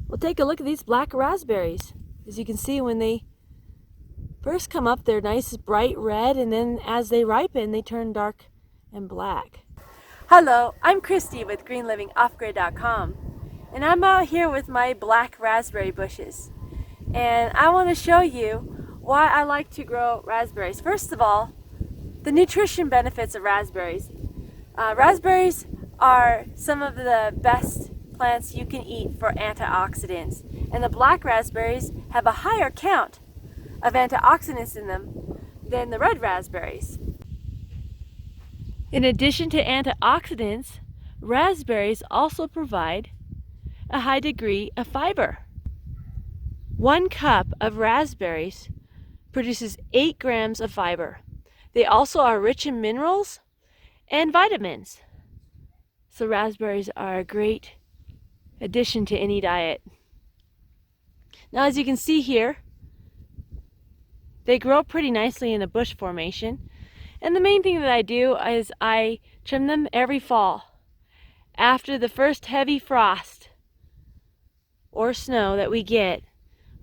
Well, take a look at these black raspberries. As you can see, when they first come up, they're nice bright red, and then as they ripen, they turn dark and black. Hello, I'm Christy with greenlivingoffgrid.com, and I'm out here with my black raspberry bushes. And I want to show you why I like to grow raspberries. First of all, the nutrition benefits of raspberries. Raspberries are some of the best plants you can eat for antioxidants, and the black raspberries have a higher count of antioxidants in them than the red raspberries. In addition to antioxidants, raspberries also provide a high degree of fiber. 1 cup of raspberries produces 8 grams of fiber. They also are rich in minerals and vitamins. So raspberries are a great addition to any diet. Now, as you can see here, they grow pretty nicely in a bush formation. And the main thing that I do is I trim them every fall after the first heavy frost or snow that we get,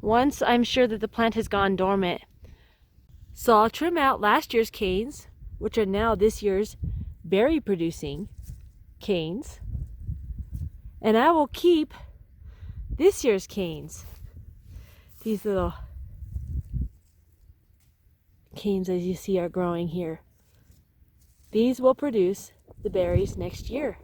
once I'm sure that the plant has gone dormant. So I'll trim out last year's canes, which are now this year's berry producing canes, and I will keep this year's canes. These little canes, as you see, are growing here. These will produce the berries next year.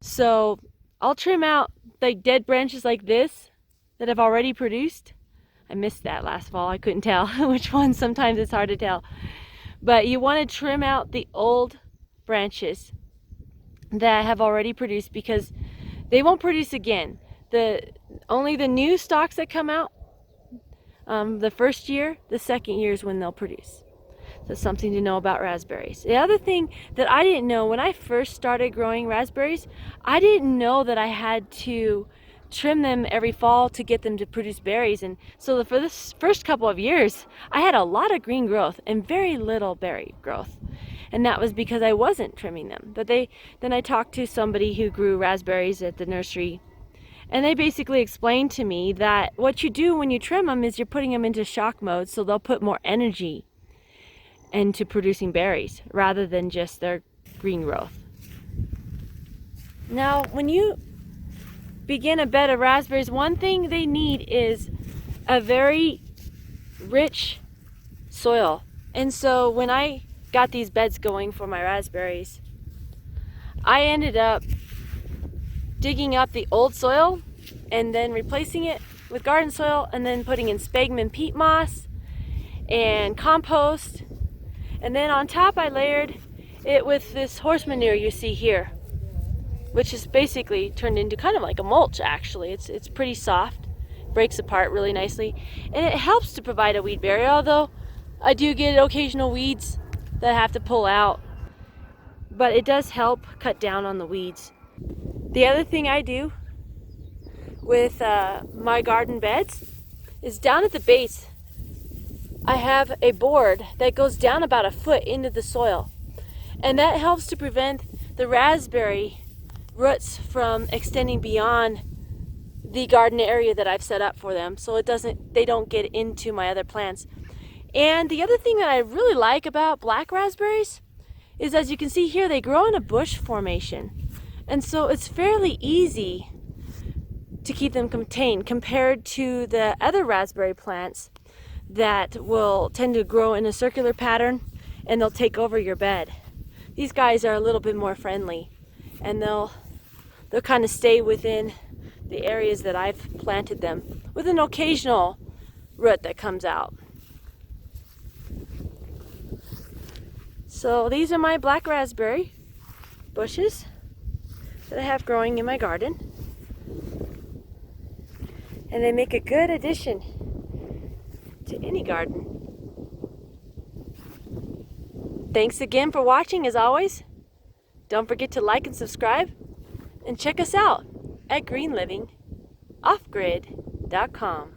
So I'll trim out like dead branches like this that have already produced. I missed that last fall. I couldn't tell which one. Sometimes it's hard to tell. But you want to trim out the old branches that have already produced, because they won't produce again. Only the new stalks that come out the first year, the second year is when they'll produce. So something to know about raspberries. The other thing that I didn't know when I first started growing raspberries, I didn't know that I had to trim them every fall to get them to produce berries. And so for this first couple of years, I had a lot of green growth and very little berry growth. And that was because I wasn't trimming them. But then I talked to somebody who grew raspberries at the nursery, and they basically explained to me that what you do when you trim them is you're putting them into shock mode, so they'll put more energy into producing berries rather than just their green growth. Now, when you begin a bed of raspberries, one thing they need is a very rich soil. And so when I got these beds going for my raspberries, I ended up digging up the old soil and then replacing it with garden soil, and then putting in sphagnum peat moss and compost. And then on top I layered it with this horse manure you see here, which is basically turned into kind of like a mulch. Actually, it's pretty soft, breaks apart really nicely, and it helps to provide a weed barrier, although I do get occasional weeds that I have to pull out, but it does help cut down on the weeds. The other thing I do with my garden beds is down at the base I have a board that goes down about 1 foot into the soil, and that helps to prevent the raspberry roots from extending beyond the garden area that I've set up for them, so they don't get into my other plants. And the other thing that I really like about black raspberries is, as you can see here, they grow in a bush formation, and so it's fairly easy to keep them contained compared to the other raspberry plants that will tend to grow in a circular pattern, and they'll take over your bed. These guys are a little bit more friendly, and they'll kind of stay within the areas that I've planted them, with an occasional root that comes out. So these are my black raspberry bushes that I have growing in my garden, and they make a good addition to any garden. Thanks again for watching. As always, don't forget to like and subscribe, and check us out at greenlivingoffgrid.com.